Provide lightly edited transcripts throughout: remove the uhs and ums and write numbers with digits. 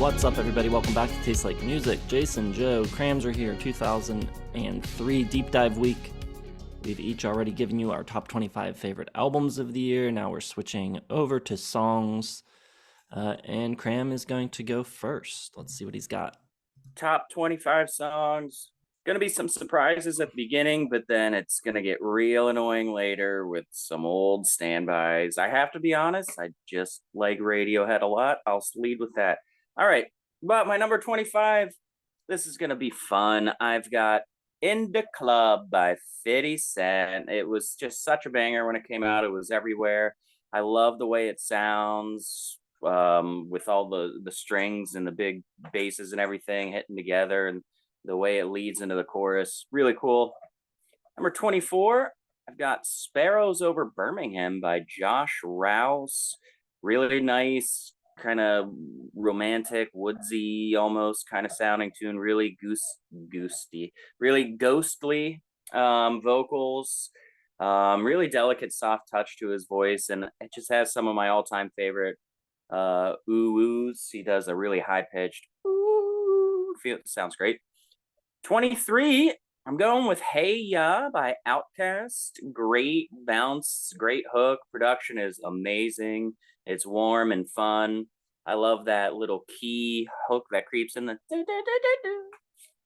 What's up, everybody? Welcome back to Taste Like Music. Jason, Joe, Kramzer here, 2003 Deep Dive Week. We've each already given you our top 25 favorite albums of the year. Now we're switching over to songs, and Kram is going to go first. Let's see what he's got. Top 25 songs. Gonna be some surprises at the beginning, but then it's gonna get real annoying later with some old standbys. I have to be honest, I just like Radiohead a lot. I'll lead with that. All right, but my number 25, this is gonna be fun. I've got In the Club by 50 Cent. It was just such a banger when it came out. It was everywhere. I love the way it sounds, with all the strings and the big basses and everything hitting together, and the way it leads into the chorus. Really cool. Number 24, I've got Sparrows Over Birmingham by Josh Rouse. Really nice, kind of romantic, woodsy, almost kind of sounding tune. Really really ghostly vocals. Really delicate, soft touch to his voice, and it just has some of my all-time favorite oohs. He does a really high-pitched ooh. Sounds great. 23, I'm going with Hey Ya by Outkast. Great bounce, great hook. Production is amazing. It's warm and fun. I love that little key hook that creeps in the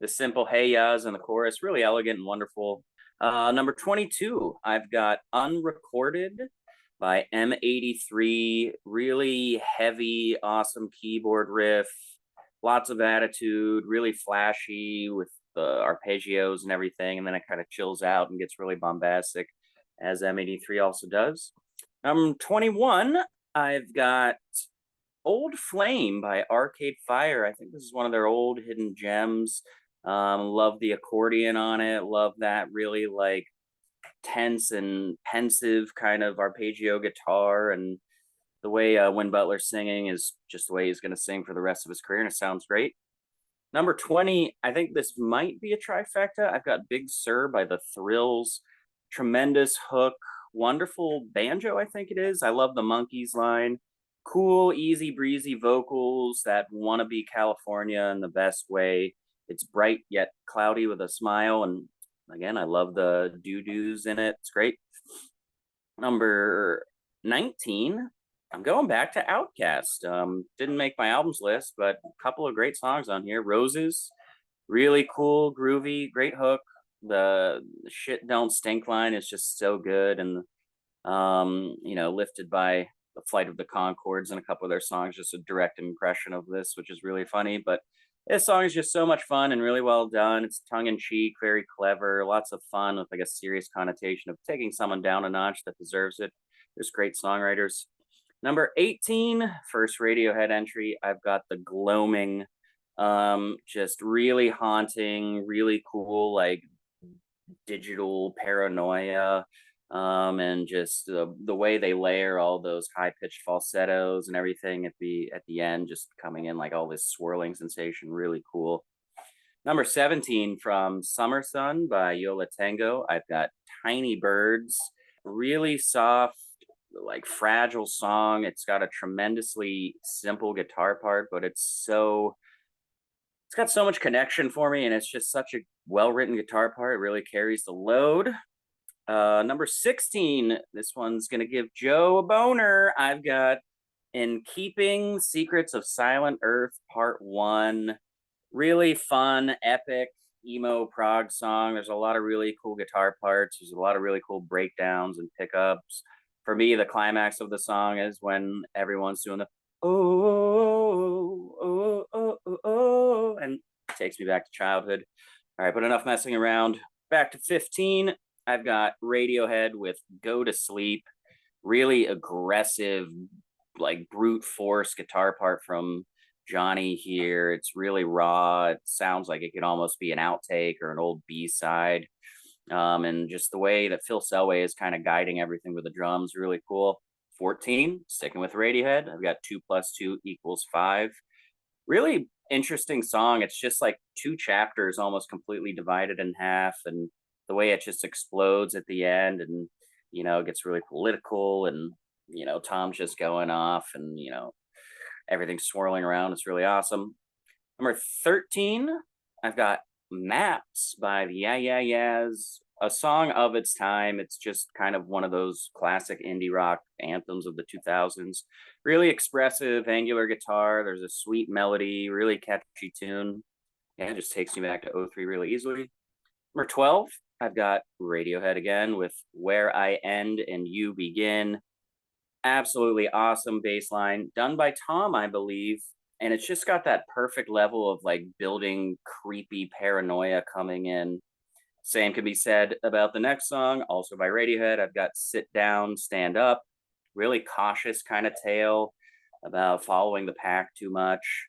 simple Hey Ya's in the chorus. Really elegant and wonderful. Number 22, I've got Unrecorded by M83. Really heavy, awesome keyboard riff. Lots of attitude, really flashy with the arpeggios and everything, and then it kind of chills out and gets really bombastic, as M83 also does. 21, I've got Old Flame by Arcade Fire. I think this is one of their old hidden gems. Love the accordion on it. Love that really like tense and pensive kind of arpeggio guitar, and the way Win Butler's singing is just the way he's going to sing for the rest of his career, and it sounds great. Number 20, I think this might be a trifecta. I've got Big Sur by The Thrills. Tremendous hook, wonderful banjo, I think it is. I love the Monkeys line. Cool, easy breezy vocals that wanna be California in the best way. It's bright yet cloudy with a smile. And again, I love the doo-doos in it. It's great. Number 19, I'm going back to Outkast. Didn't make my albums list, but a couple of great songs on here. Roses, really cool, groovy, great hook. The Shit Don't Stink line is just so good, and lifted by the Flight of the Conchords and a couple of their songs. Just a direct impression of this, which is really funny. But this song is just so much fun and really well done. It's tongue in cheek, very clever, lots of fun with like a serious connotation of taking someone down a notch that deserves it. There's great songwriters. Number 18, first Radiohead entry, I've got The Gloaming. Just really haunting, really cool, like digital paranoia, and just the way they layer all those high-pitched falsettos and everything at the end, just coming in like all this swirling sensation, really cool. Number 17, from Summer Sun by Yola Tango, I've got Tiny Birds. Really soft, like fragile song. It's got a tremendously simple guitar part, but it's got so much connection for me, and it's just such a well-written guitar part. It really carries the load. Number 16, this one's gonna give Joe a boner. I've got In Keeping, Secrets of Silent Earth Part 1. Really fun, epic emo prog song. There's a lot of really cool guitar parts. There's a lot of really cool breakdowns and pickups. For me, the climax of the song is when everyone's doing the oh, oh, oh, oh, oh, and it takes me back to childhood. All right, but enough messing around. Back to 15, I've got Radiohead with Go to Sleep. Really aggressive, like brute force guitar part from Johnny here. It's really raw. It sounds like it could almost be an outtake or an old B-side. And just the way that Phil Selway is kind of guiding everything with the drums, really cool. 14, sticking with Radiohead, I've got 2 + 2 = 5. Really interesting song. It's just like 2 chapters almost completely divided in half, and the way it just explodes at the end, and it gets really political, and Tom's just going off, and Everything's swirling around. It's really awesome. Number 13, I've got Maps by the Yeah Yeah Yeahs, a song of its time. It's just kind of one of those classic indie rock anthems of the 2000s. Really expressive, angular guitar. There's a sweet melody, really catchy tune. Yeah, it just takes me back to '03 really easily. Number 12, I've got Radiohead again with Where I End and You Begin. Absolutely awesome bass line done by Tom, I believe. And it's just got that perfect level of like building creepy paranoia coming in. Same can be said about the next song, also by Radiohead. I've got Sit Down, Stand Up. Really cautious kind of tale about following the pack too much,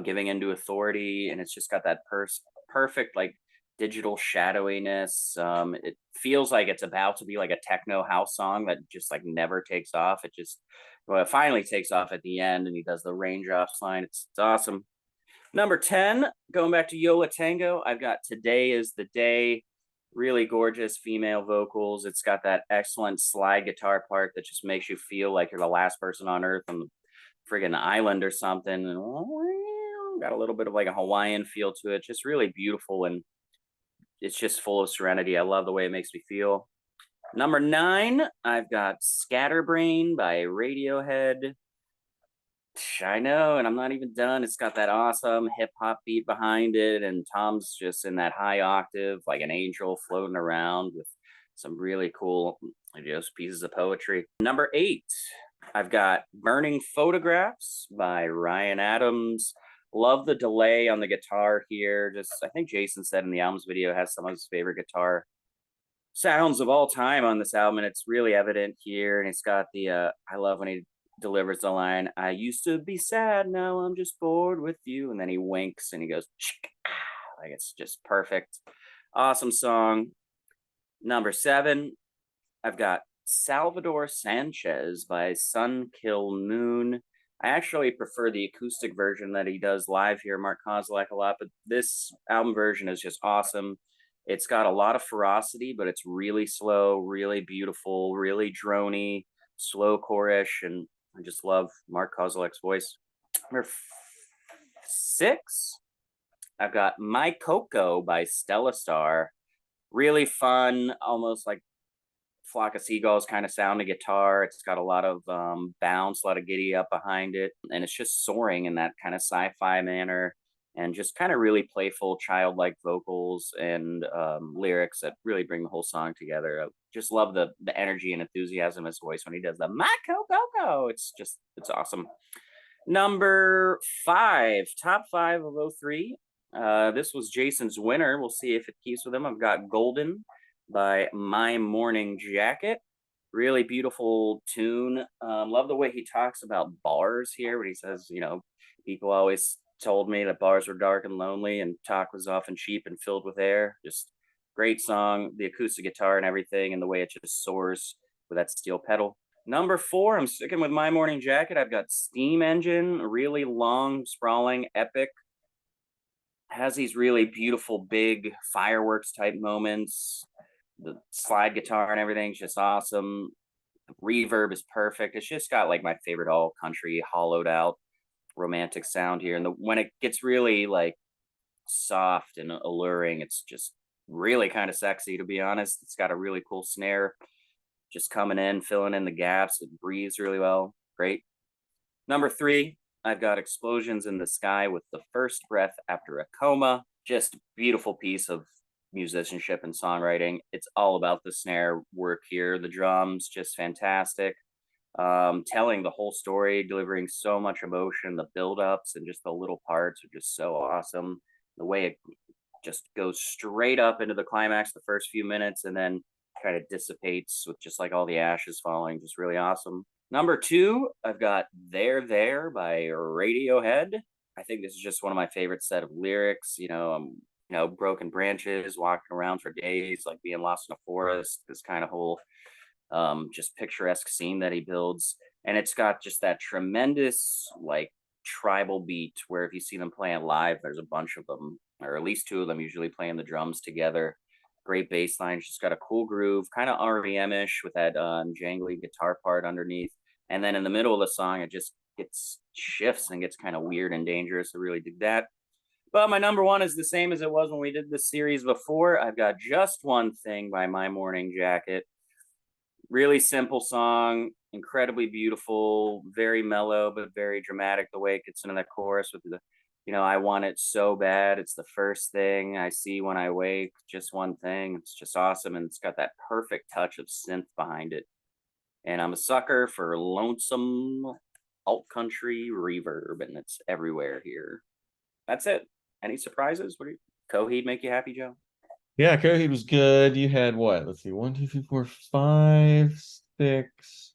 giving into authority. And it's just got that perfect, like, digital shadowiness. It feels like it's about to be like a techno house song that just like never takes off. It finally takes off at the end, and he does the raindrops line. It's awesome. Number 10, going back to Yola Tango, I've got Today Is the Day. Really gorgeous female vocals. It's got that excellent slide guitar part that just makes you feel like you're the last person on earth on the friggin' island or something. And got a little bit of like a Hawaiian feel to it. Just really beautiful, and it's just full of serenity. I love the way it makes me feel. Number 9, I've got Scatterbrain by Radiohead. I know, and I'm not even done. It's got that awesome hip hop beat behind it, and Tom's just in that high octave, like an angel floating around with some really cool, just pieces of poetry. Number 8, I've got Burning Photographs by Ryan Adams. Love the delay on the guitar here. I think Jason said in the album's video has some of his favorite guitar sounds of all time on this album, and it's really evident here. And it's got I love when he delivers the line, "I used to be sad, now I'm just bored with you," and then he winks and he goes, like, it's just perfect. Awesome song. Number 7, I've got Salvador Sanchez by Sun Kill Moon. I actually prefer the acoustic version that he does live here, Mark Kozlak, a lot, but this album version is just awesome. It's got a lot of ferocity, but it's really slow, really beautiful, really drony, slow chorish, and I just love Mark Kozlak's voice. Number 6, I've got My Coco by Stella Star. Really fun, almost like flock of seagulls kind of sound of guitar. It's got a lot of bounce, a lot of giddy up behind it, and it's just soaring in that kind of sci-fi manner, and just kind of really playful, childlike vocals and lyrics that really bring the whole song together. I just love the energy and enthusiasm in his voice when he does the "Maco Coco." It's awesome. Number 5, top 5 of '03. This was Jason's winner. We'll see if it keeps with him. I've got Golden by My Morning Jacket. Really beautiful tune. Love the way he talks about bars here, when he says, people always told me that bars were dark and lonely and talk was often cheap and filled with air. Just great song, the acoustic guitar and everything, and the way it just soars with that steel pedal. Number 4, I'm sticking with My Morning Jacket. I've got Steam Engine, really long, sprawling, epic. Has these really beautiful, big fireworks type moments. The slide guitar and everything's just awesome. The reverb is perfect. It's just got like my favorite all country hollowed out romantic sound here. And when it gets really like soft and alluring, it's just really kind of sexy, to be honest. It's got a really cool snare just coming in, filling in the gaps. It breathes really well. Great. Number 3, I've got Explosions in the Sky with the First Breath After a Coma. Just beautiful piece of musicianship and songwriting. It's all about the snare work here. The drums, just fantastic. Telling the whole story, delivering so much emotion. The build-ups and just the little parts are just so awesome. The way it just goes straight up into the climax the first few minutes, and then kind of dissipates with just like all the ashes falling. Just really awesome. Number 2, I've got There by Radiohead. I think this is just one of my favorite set of lyrics. Broken branches, walking around for days, like being lost in a forest. This kind of whole just picturesque scene that he builds. And it's got just that tremendous, like, tribal beat where if you see them playing live, there's a bunch of them, or at least 2 of them usually playing the drums together. Great bass line. It's just got a cool groove, kind of REM-ish with that jangly guitar part underneath. And then in the middle of the song, it just gets shifts and gets kind of weird and dangerous. I really dig that. But my number one is the same as it was when we did the series before. I've got Just One Thing by My Morning Jacket. Really simple song, incredibly beautiful, very mellow, but very dramatic the way it gets into that chorus with the, I want it so bad. It's the first thing I see when I wake. Just one thing. It's just awesome. And it's got that perfect touch of synth behind it. And I'm a sucker for lonesome alt country reverb, and it's everywhere here. That's it. Any surprises? Coheed make you happy, Joe? Yeah, Coheed was good. You had what? Let's see, 1, 2, 3, 4, 5, 6,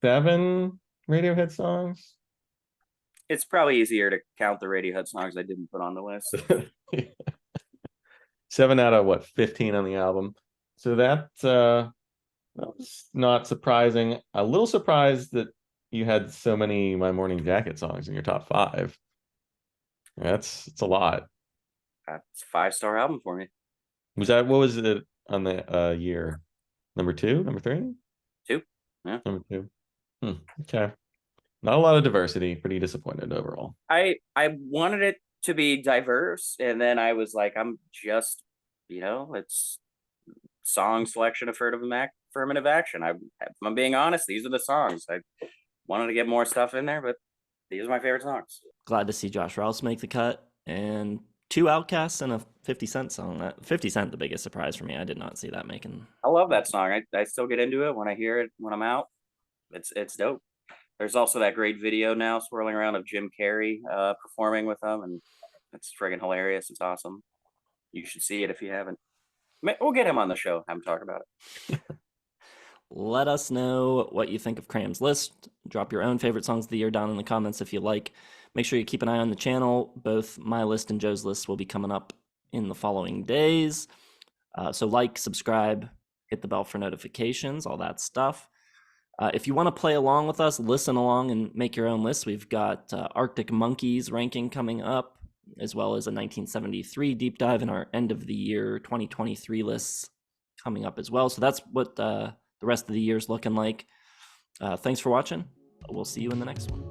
7 Radiohead songs. It's probably easier to count the Radiohead songs I didn't put on the list. 7 out of what, 15 on the album. So that was not surprising. A little surprised that you had so many My Morning Jacket songs in your top 5. It's a lot. It's a 5-star album for me. What was it on the year? Number 2? Number 3? 2. Yeah. Number 2. Okay. Not a lot of diversity. Pretty disappointed overall. I wanted it to be diverse, and then I was like, I'm just, it's song selection affirmative action. If I'm being honest, these are the songs. I wanted to get more stuff in there, but these are my favorite songs. Glad to see Josh Rouse make the cut, and 2 Outcasts and a 50 Cent song. 50 Cent, the biggest surprise for me. I did not see that making. I love that song. I still get into it when I hear it when I'm out. It's dope. There's also that great video now swirling around of Jim Carrey performing with them, and it's friggin' hilarious. It's awesome. You should see it if you haven't. We'll get him on the show. Have him talk about it. Let us know what you think of Cram's list. Drop your own favorite songs of the year down in the comments if you like. Make sure you keep an eye on the channel. Both my list and Joe's list will be coming up in the following days. So like, subscribe, hit the bell for notifications, all that stuff. If you want to play along with us, listen along and make your own list, we've got Arctic Monkeys ranking coming up, as well as a 1973 deep dive in our end of the year 2023 lists coming up as well. So that's what the rest of the year is looking like. Thanks for watching. We'll see you in the next one.